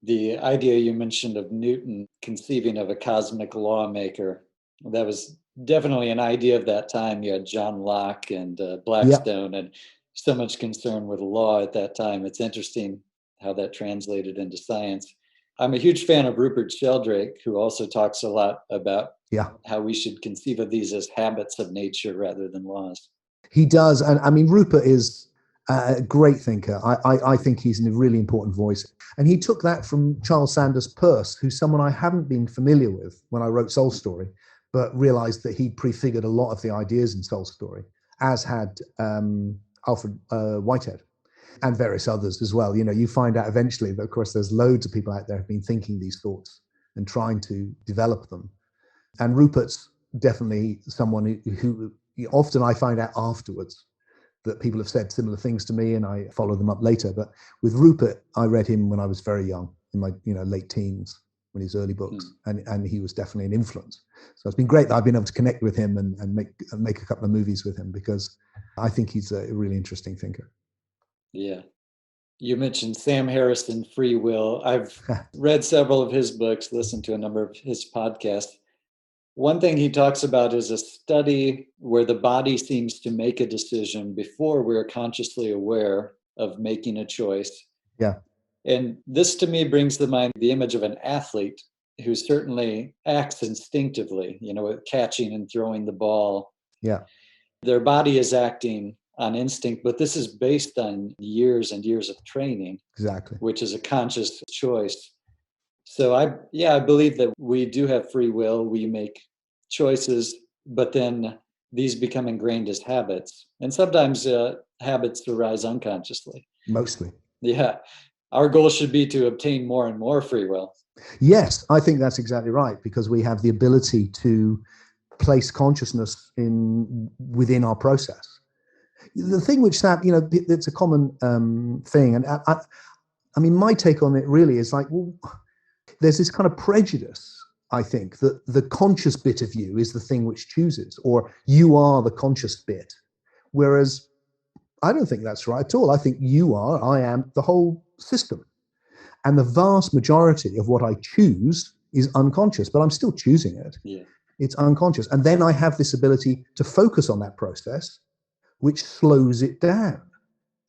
The idea you mentioned of Newton conceiving of a cosmic lawmaker That was definitely an idea of that time. You had John Locke and Yeah. Blackstone, and so much concern with law at that time. It's interesting how that translated into science. I'm a huge fan of Rupert Sheldrake, who also talks a lot about Yeah. how we should conceive of these as habits of nature rather than laws. He does. And I mean, Rupert is a great thinker. I think he's a really important voice. And he took that from Charles Sanders Peirce, who's someone I hadn't been familiar with when I wrote Soul Story, but realized that he prefigured a lot of the ideas in Soul Story, as had Alfred Whitehead and various others as well. You know, you find out eventually that, of course, there's loads of people out there who've been thinking these thoughts and trying to develop them. And Rupert's definitely someone who often I find out afterwards that people have said similar things to me, and I follow them up later. But with Rupert, I read him when I was very young, in my late teens, when his early books, and he was definitely an influence. So it's been great that I've been able to connect with him and make a couple of movies with him, because I think he's a really interesting thinker. Yeah. You mentioned Sam Harrison, Free Will. I've read several of his books, listened to a number of his podcasts. One thing he talks about is a study where the body seems to make a decision before we're consciously aware of making a choice. Yeah. And this to me brings to mind the image of an athlete who certainly acts instinctively, with catching and throwing the ball. Yeah. Their body is acting on instinct, but this is based on years and years of training. Exactly. Which is a conscious choice. So I believe that we do have free will. We make choices, but then these become ingrained as habits. And sometimes habits arise unconsciously. Mostly. Yeah. Our goal should be to obtain more and more free will. Yes, I think that's exactly right, because we have the ability to place consciousness within our process. The thing which it's a common thing. And I mean, my take on it really is like, well, there's this kind of prejudice, I think, that the conscious bit of you is the thing which chooses, or you are the conscious bit. Whereas I don't think that's right at all. I think I am the whole system. And the vast majority of what I choose is unconscious, but I'm still choosing it. Yeah. It's unconscious. And then I have this ability to focus on that process, which slows it down.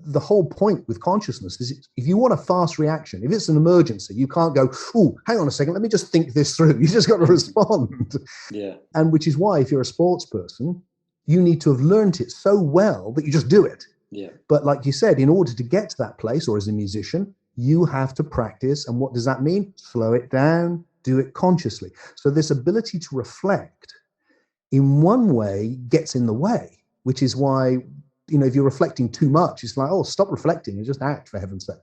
The whole point with consciousness is if you want a fast reaction, if it's an emergency, you can't go, oh, hang on a second, let me just think this through. You just got to respond. Yeah. And which is why, if you're a sports person, you need to have learned it so well that you just do it. Yeah. But like you said, in order to get to that place, or as a musician, you have to practice. And what does that mean? Slow it down, do it consciously. So this ability to reflect in one way gets in the way, which is why, if you're reflecting too much, it's like, oh, stop reflecting and just act, for heaven's sake.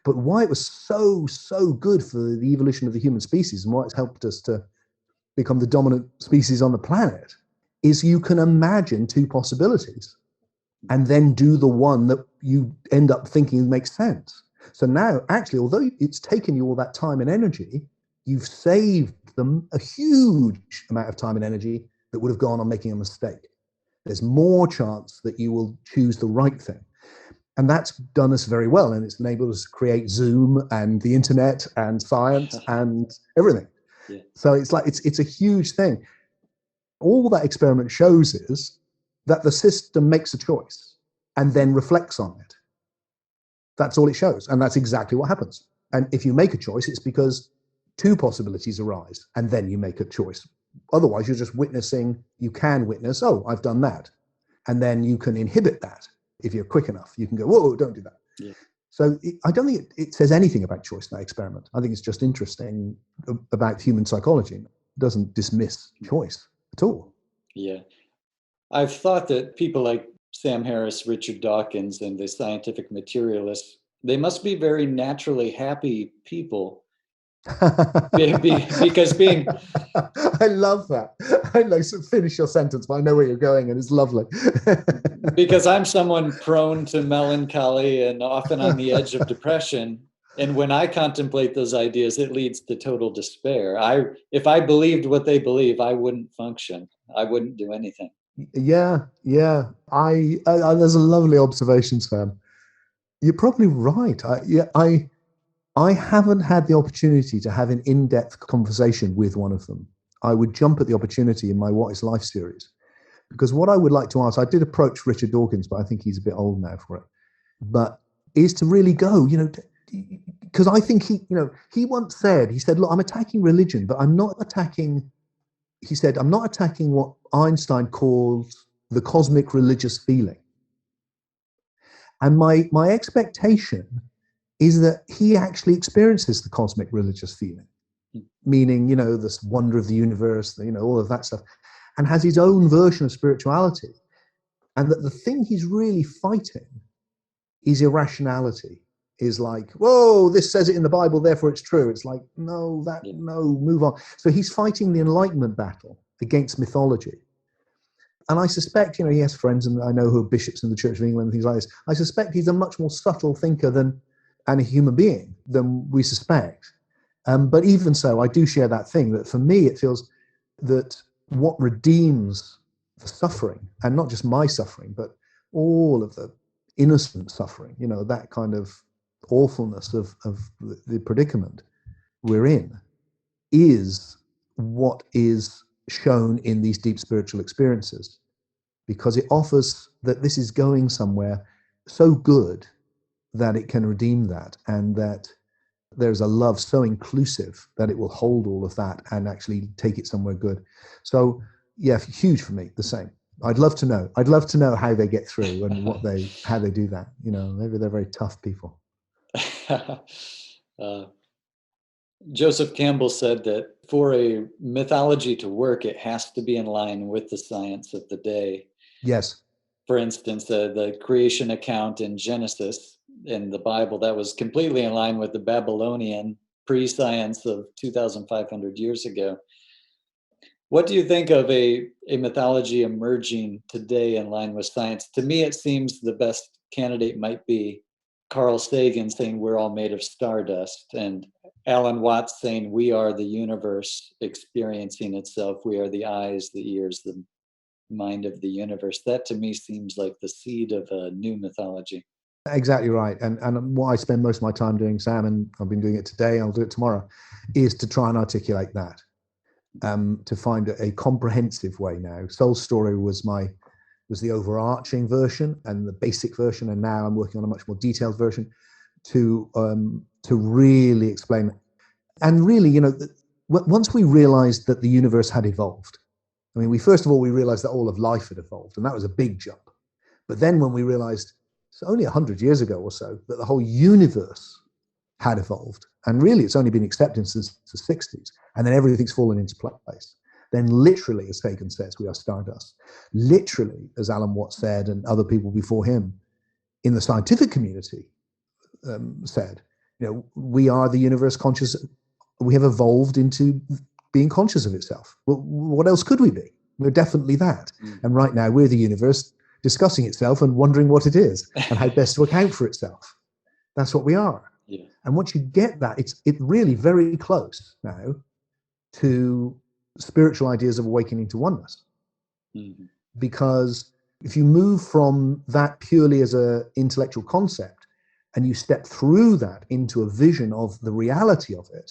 But why it was so good for the evolution of the human species, and why it's helped us to become the dominant species on the planet, is you can imagine two possibilities and then do the one that you end up thinking makes sense. So now, actually, although it's taken you all that time and energy, you've saved them a huge amount of time and energy that would have gone on making a mistake. There's more chance that you will choose the right thing. And that's done us very well. And it's enabled us to create Zoom and the internet and science and everything. Yeah. So it's like, it's a huge thing. All that experiment shows is that the system makes a choice and then reflects on it. That's all it shows. And that's exactly what happens. And if you make a choice, it's because two possibilities arise and then you make a choice. Otherwise, you're just witnessing. You can witness, oh, I've done that. And then you can inhibit that. If you're quick enough, you can go, whoa, don't do that. Yeah. So I don't think it says anything about choice in that experiment. I think it's just interesting about human psychology. It doesn't dismiss choice at all. Yeah. I've thought that people like Sam Harris, Richard Dawkins, and the scientific materialists, they must be very naturally happy people. Because being I love that. I know, so finish your sentence, but I know where you're going, and it's lovely. Because I'm someone prone to melancholy and often on the edge of depression. And when I contemplate those ideas, it leads to total despair. If I believed what they believe, I wouldn't function. I wouldn't do anything. Yeah. There's a lovely observation, Sam. You're probably right. I haven't had the opportunity to have an in-depth conversation with one of them. I would jump at the opportunity in my What is Life series. Because what I would like to ask, I did approach Richard Dawkins, but I think he's a bit old now for it, but is to really go, because I think he once said, he said, look, I'm attacking religion, but I'm not attacking, he said, I'm not attacking what Einstein calls the cosmic religious feeling. And my expectation is that he actually experiences the cosmic religious feeling, meaning, this wonder of the universe, all of that stuff, and has his own version of spirituality. And that the thing he's really fighting is irrationality, is like, whoa, this says it in the Bible, therefore it's true. It's like, no, move on. So he's fighting the Enlightenment battle against mythology. And I suspect, he has friends, and I know who are bishops in the Church of England and things like this. I suspect he's a much more subtle thinker and a human being than we suspect. But even so, I do share that thing that for me, it feels that what redeems the suffering, and not just my suffering, but all of the innocent suffering, that kind of awfulness of the predicament we're in, is what is shown in these deep spiritual experiences, because it offers that this is going somewhere so good that it can redeem that, and that there's a love so inclusive that it will hold all of that and actually take it somewhere good. So yeah, huge for me, the same. I'd love to know how they get through and how they do that. Maybe they're very tough people. Joseph Campbell said that for a mythology to work, it has to be in line with the science of the day. Yes. For instance, the creation account in Genesis in the Bible, that was completely in line with the Babylonian pre-science of 2,500 years ago. What do you think of a mythology emerging today in line with science? To me, it seems the best candidate might be Carl Sagan saying we're all made of stardust, and Alan Watts saying we are the universe experiencing itself. We are the eyes, the ears, the mind of the universe. That to me seems like the seed of a new mythology. Exactly right. And what I spend most of my time doing, Sam, and I've been doing it today, I'll do it tomorrow, is to try and articulate that, to find a comprehensive way now. Soul Story was the overarching version and the basic version, and now I'm working on a much more detailed version to really explain it. And really, once we realized that the universe had evolved, I mean, first of all, we realized that all of life had evolved, and that was a big jump. But then when we realized, it's only 100 years ago or so, that the whole universe had evolved, and really it's only been accepted since the 60s, and then everything's fallen into place. Then literally, as Sagan says, we are stardust. Literally, as Alan Watts said, and other people before him in the scientific community said, we are the universe conscious. We have evolved into being conscious of itself. Well, what else could we be? We're definitely that. And right now we're the universe discussing itself and wondering what it is and how best to account for itself. That's what we are. Yeah. And once you get that, it's really very close now to spiritual ideas of awakening to oneness. Mm-hmm. Because if you move from that purely as an intellectual concept and you step through that into a vision of the reality of it,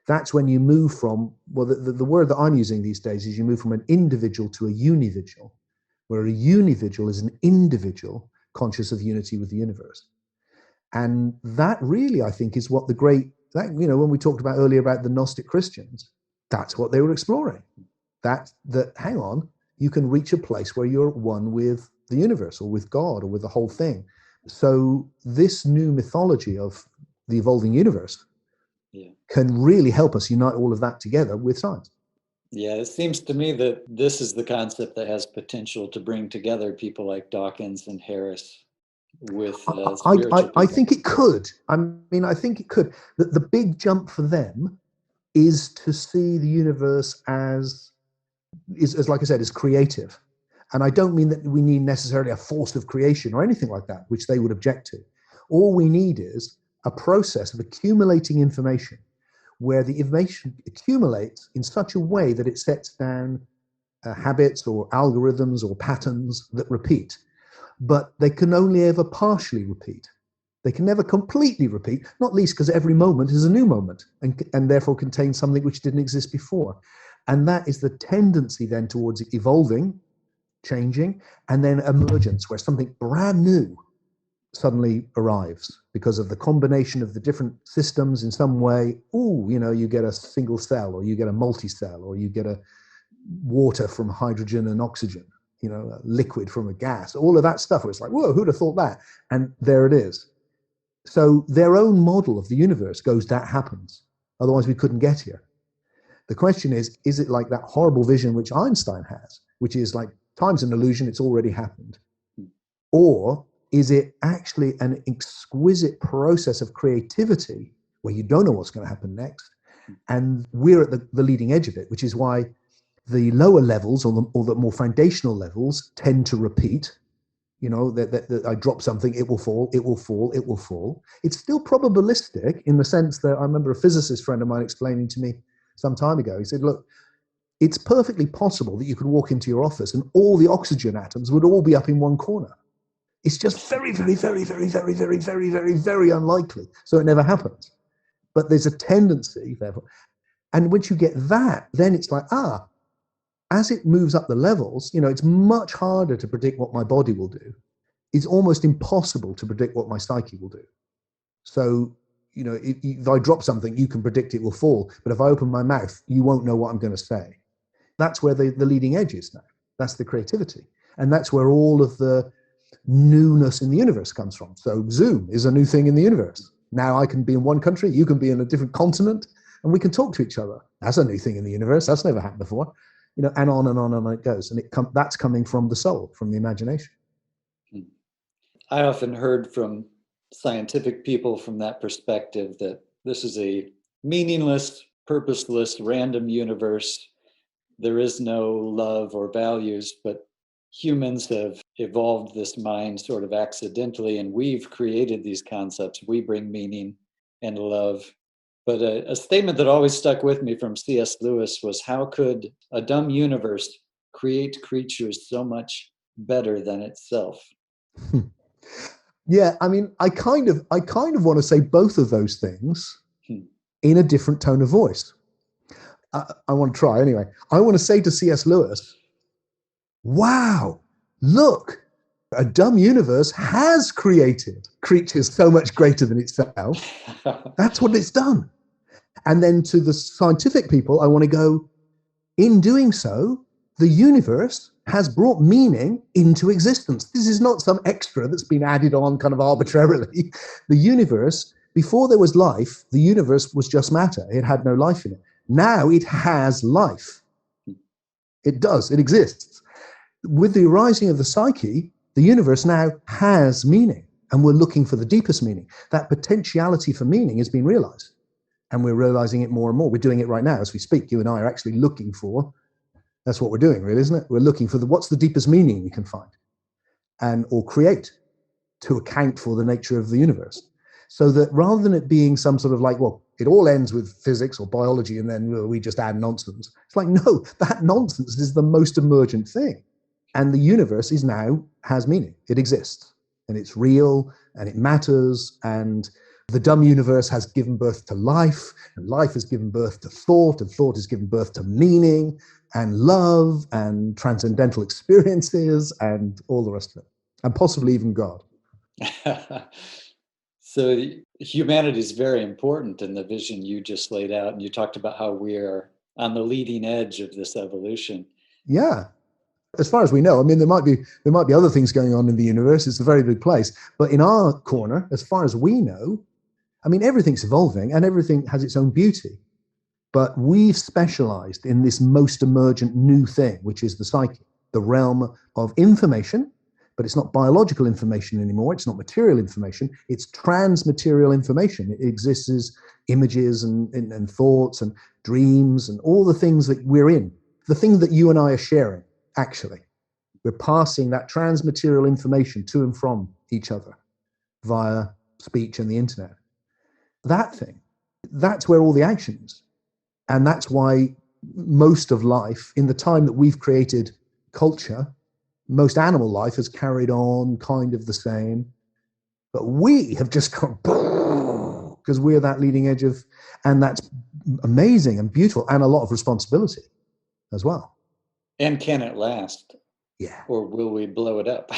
that's when you move from, well, the word that I'm using these days is you move from an individual to a univigil, where a univigil is an individual conscious of unity with the universe. And that really, I think, is what when we talked about earlier about the Gnostic Christians, that's what they were exploring. That hang on, you can reach a place where you're one with the universe or with God or with the whole thing. So this new mythology of the evolving universe can really help us unite all of that together with science. Yeah, it seems to me that this is the concept that has potential to bring together people like Dawkins and Harris with spiritual I think it could. I think it could. The big jump for them is to see the universe as like I said, as creative. And I don't mean that we need necessarily a force of creation or anything like that, which they would object to. All we need is a process of accumulating information where the information accumulates in such a way that it sets down habits or algorithms or patterns that repeat. But they can only ever partially repeat. They can never completely repeat, not least because every moment is a new moment and therefore contains something which didn't exist before. And that is the tendency then towards evolving, changing, and then emergence, where something brand new suddenly arrives because of the combination of the different systems in some way. Oh, you get a single cell, or you get a multi-cell, or you get a water from hydrogen and oxygen, a liquid from a gas, all of that stuff. It's like, whoa, who'd have thought that? And there it is. So their own model of the universe goes, that happens. Otherwise, we couldn't get here. The question is it like that horrible vision which Einstein has, which is like, time's an illusion, it's already happened? Or is it actually an exquisite process of creativity where you don't know what's going to happen next? And we're at the leading edge of it, which is why the lower levels or the more foundational levels tend to repeat. That I drop something, it will fall, it will fall, it will fall. It's still probabilistic in the sense that I remember a physicist friend of mine explaining to me some time ago. He said, look, it's perfectly possible that you could walk into your office and all the oxygen atoms would all be up in one corner. It's just very, very, very, very, very, very, very, very, very unlikely. So it never happens. But there's a tendency, therefore. And once you get that, then it's like, as it moves up the levels, it's much harder to predict what my body will do. It's almost impossible to predict what my psyche will do. So, if I drop something, you can predict it will fall. But if I open my mouth, you won't know what I'm going to say. That's where the leading edge is now. That's the creativity. And that's where all of the newness in the universe comes from. So Zoom is a new thing in the universe. Now I can be in one country, you can be in a different continent, and we can talk to each other. That's a new thing in the universe. That's never happened before. And on and on and on it goes. And that's coming from the soul, from the imagination. I often heard from scientific people from that perspective that this is a meaningless, purposeless, random universe. There is no love or values, but humans have evolved this mind sort of accidentally, and we've created these concepts. We bring meaning and love. But a statement that always stuck with me from C.S. Lewis was, how could a dumb universe create creatures so much better than itself? Yeah, I mean, I kind of want to say both of those things in a different tone of voice. I want to try anyway. I want to say to C.S. Lewis, wow, look, a dumb universe has created creatures so much greater than itself. That's what it's done. And then to the scientific people, I want to go, in doing so, the universe has brought meaning into existence. This is not some extra that's been added on kind of arbitrarily. The universe, before there was life, the universe was just matter. It had no life in it. Now it has life. It does. It exists. With the arising of the psyche, the universe now has meaning, and we're looking for the deepest meaning. That potentiality for meaning has been realized, and we're realizing it more and more. We're doing it right now as we speak. You and I are actually looking for, that's what we're doing, really, isn't it? We're looking for what's the deepest meaning we can find or create to account for the nature of the universe. So that rather than it being some sort of like, well, it all ends with physics or biology and then we just add nonsense. It's like, no, that nonsense is the most emergent thing. And the universe has meaning. It exists, and it's real, and it matters. And the dumb universe has given birth to life, and life has given birth to thought, and thought has given birth to meaning and love and transcendental experiences and all the rest of it, and possibly even God. So humanity is very important in the vision you just laid out, and you talked about how we are on the leading edge of this evolution. Yeah. As far as we know, I mean, there might be other things going on in the universe. It's a very big place. But in our corner, as far as we know, I mean, everything's evolving and everything has its own beauty. But we've specialized in this most emergent new thing, which is the psyche, the realm of information. But it's not biological information anymore. It's not material information. It's transmaterial information. It exists as images and thoughts and dreams and all the things that we're in. The thing that you and I are sharing. Actually, we're passing that transmaterial information to and from each other via speech and the internet. That thing, that's where all the action is. And that's why most of life, in the time that we've created culture, most animal life has carried on kind of the same. But we have just gone, because we're that leading edge of, and that's amazing and beautiful and a lot of responsibility. as well. And can it last? Yeah. Or will we blow it up?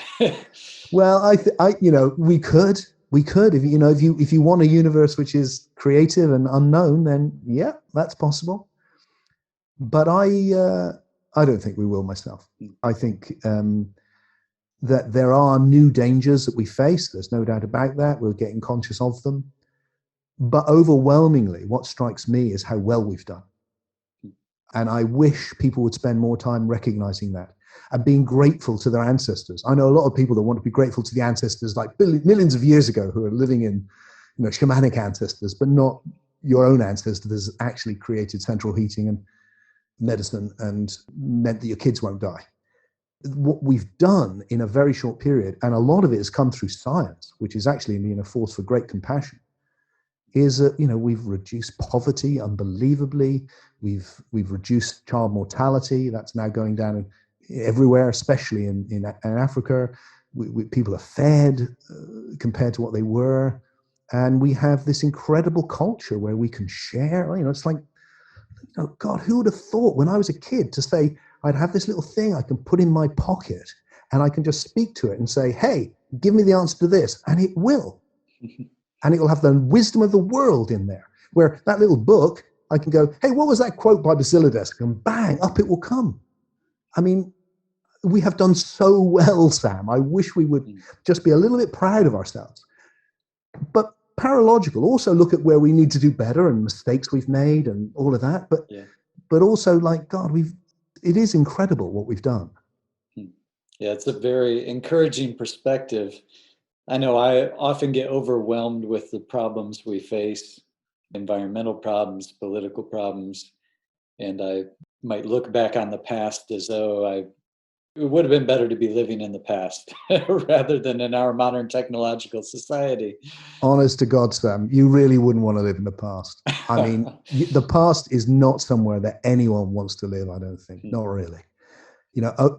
Well, we could, if you want a universe which is creative and unknown, then yeah, that's possible. But I don't think we will myself. I think that there are new dangers that we face. There's no doubt about that. We're getting conscious of them. But overwhelmingly, what strikes me is how well we've done. And I wish people would spend more time recognizing that and being grateful to their ancestors. I know a lot of people that want to be grateful to the ancestors like millions of years ago who are living in, shamanic ancestors, but not your own ancestors that actually created central heating and medicine and meant that your kids won't die. What we've done in a very short period, and a lot of it has come through science, which is actually a force for great compassion, is that we've reduced poverty unbelievably. We've reduced child mortality. That's now going down everywhere, especially in Africa. People are fed compared to what they were, and we have this incredible culture where we can share. It's like, God, who would have thought when I was a kid to say I'd have this little thing I can put in my pocket and I can just speak to it and say, hey, give me the answer to this, and it will. And it will have the wisdom of the world in there, where that little book, I can go, hey, what was that quote by Basilidesk? And bang, up it will come. We have done so well, Sam. I wish we would just be a little bit proud of ourselves. But paralogical, also look at where we need to do better and mistakes we've made and all of that. But also, like, God, it is incredible what we've done. Yeah, it's a very encouraging perspective. I know I often get overwhelmed with the problems we face, environmental problems, political problems, and I might look back on the past as though it would have been better to be living in the past rather than in our modern technological society. Honest to God, Sam, you really wouldn't want to live in the past. The past is not somewhere that anyone wants to live, I don't think. Not really.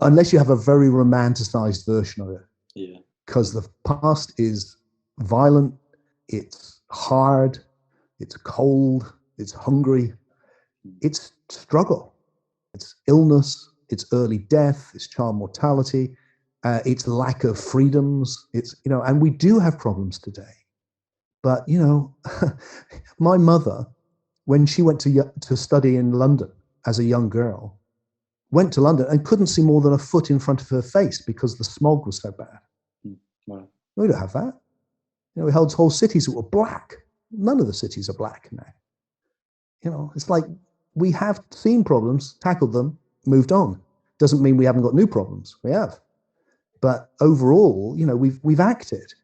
Unless you have a very romanticized version of it. Yeah. Because the past is violent, it's hard, it's cold, it's hungry, it's struggle, it's illness, it's early death, it's child mortality, it's lack of freedoms, and we do have problems today. But, my mother, when she went to study in London as a young girl, went to London and couldn't see more than a foot in front of her face because the smog was so bad. Wow. We don't have that. We held whole cities that were black. None of the cities are black now. It's like we have seen problems, tackled them, moved on. Doesn't mean we haven't got new problems. We have. But overall, we've acted.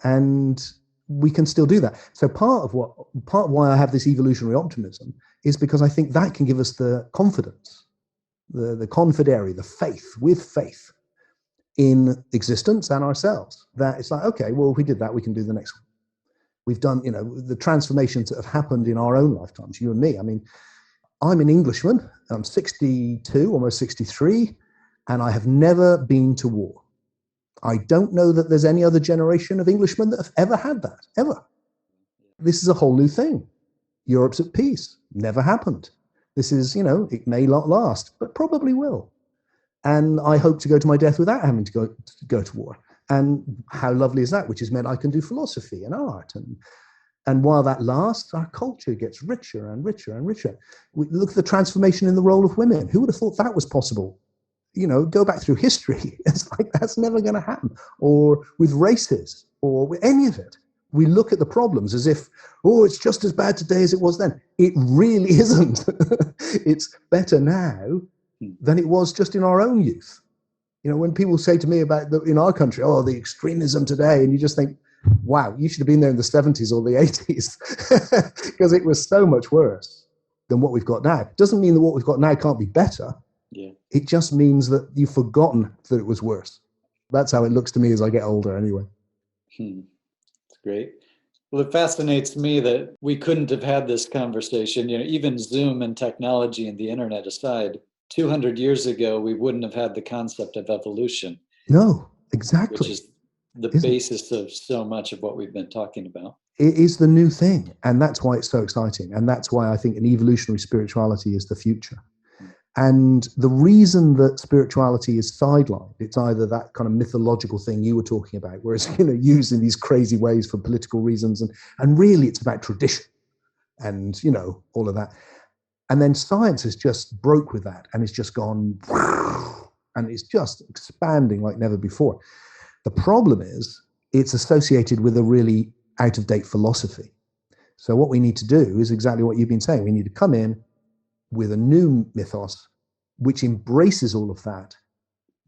And we can still do that. So part of why I have this evolutionary optimism is because I think that can give us the confidence, the confidere, the faith in existence and ourselves, that it's like, okay, well, if we did that, we can do the next one. We've done, the transformations that have happened in our own lifetimes, you and me. I'm an Englishman. I'm 62, almost 63, and I have never been to war. I don't know that there's any other generation of Englishmen that have ever had that, ever. This is a whole new thing. Europe's at peace. Never happened. This is, it may not last, but probably will. And I hope to go to my death without having to go to war. And how lovely is that? Which has meant I can do philosophy and art. And while that lasts, our culture gets richer and richer and richer. We look at the transformation in the role of women. Who would have thought that was possible? Go back through history. It's like, that's never going to happen. Or with races, or with any of it. We look at the problems as if, it's just as bad today as it was then. It really isn't. It's better now than it was just in our own youth. When people say to me about in our country, the extremism today, and you just think, wow, you should have been there in the 70s or the 80s because it was so much worse than what we've got now. It doesn't mean that what we've got now can't be better. Yeah. It just means that you've forgotten that it was worse. That's how it looks to me as I get older anyway. That's great. Well, it fascinates me that we couldn't have had this conversation, even Zoom and technology and the internet aside, 200 years ago, we wouldn't have had the concept of evolution. No, exactly. Which is the basis of so much of what we've been talking about. It is the new thing. And that's why it's so exciting. And that's why I think an evolutionary spirituality is the future. And the reason that spirituality is sidelined, it's either that kind of mythological thing you were talking about, where it's used in these crazy ways for political reasons, and really it's about tradition and all of that. And then science has just broke with that, and it's just gone, and it's just expanding like never before. The problem is it's associated with a really out-of-date philosophy. So what we need to do is exactly what you've been saying. We need to come in with a new mythos, which embraces all of that,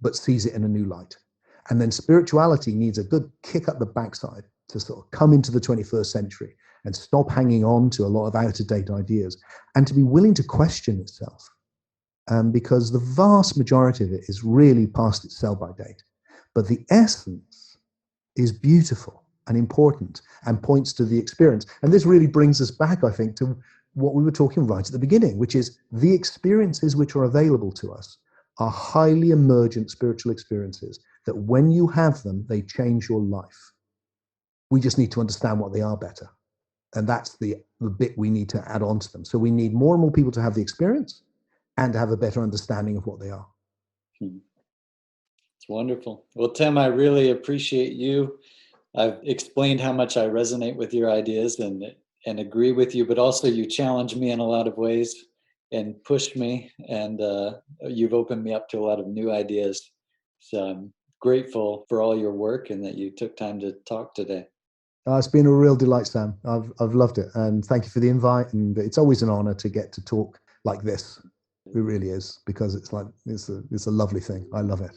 but sees it in a new light. And then spirituality needs a good kick up the backside to sort of come into the 21st century and stop hanging on to a lot of out-of-date ideas and to be willing to question itself. Because the vast majority of it is really past its sell-by date. But the essence is beautiful and important and points to the experience. And this really brings us back, I think, to what we were talking right at the beginning, which is the experiences which are available to us are highly emergent spiritual experiences that when you have them, they change your life. We just need to understand what they are better. And that's the bit we need to add on to them. So we need more and more people to have the experience and to have a better understanding of what they are. It's wonderful. Well, Tim, I really appreciate you. I've explained how much I resonate with your ideas and agree with you, but also you challenge me in a lot of ways and push me, and you've opened me up to a lot of new ideas. So I'm grateful for all your work and that you took time to talk today. It's been a real delight, Sam. I've loved it, and thank you for the invite. And it's always an honor to get to talk like this. It really is, because it's a lovely thing. I love it.